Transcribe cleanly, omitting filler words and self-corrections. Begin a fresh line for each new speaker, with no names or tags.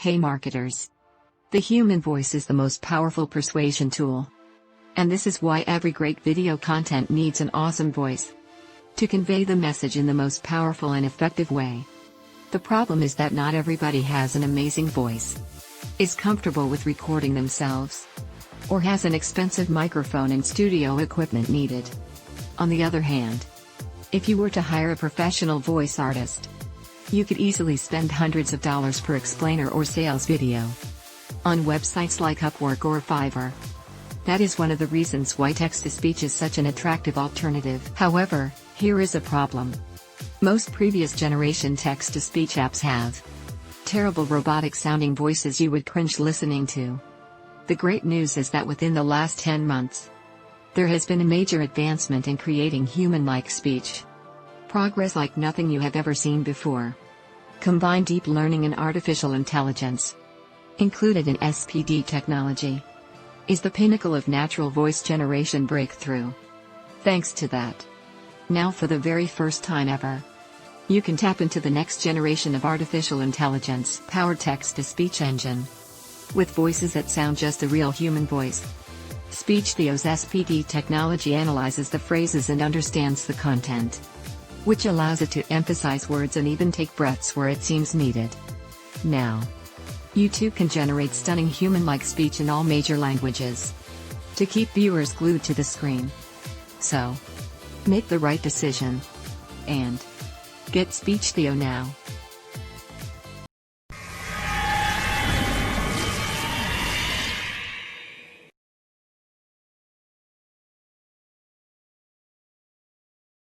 Hey marketers! The human voice is the most powerful persuasion tool. And this is why every great video content needs an awesome voice to convey the message in the most powerful and effective way. The problem is that not everybody has an amazing voice, is comfortable with recording themselves, or has an expensive microphone and studio equipment needed. On the other hand, if you were to hire a professional voice artist, you could easily spend hundreds of dollars per explainer or sales video on websites like Upwork or Fiverr. That is one of the reasons why text-to-speech is such an attractive alternative. However, here is a problem. Most previous generation text-to-speech apps have terrible robotic-sounding voices you would cringe listening to. The great news is that within the last 10 months, there has been a major advancement in creating human-like speech. Progress like nothing you have ever seen before. Combine deep learning and artificial intelligence, included in SPD technology, is the pinnacle of natural voice generation breakthrough. Thanks to that, now for the very first time ever, you can tap into the next generation of artificial intelligence-powered text-to-speech engine, with voices that sound just a real human voice. SpeechTheo's SPD technology analyzes the phrases and understands the content, which allows it to emphasize words and even take breaths where it seems needed. Now, you too can generate stunning human-like speech in all major languages to keep viewers glued to the screen. So, make the right decision and get SpeechTheo now.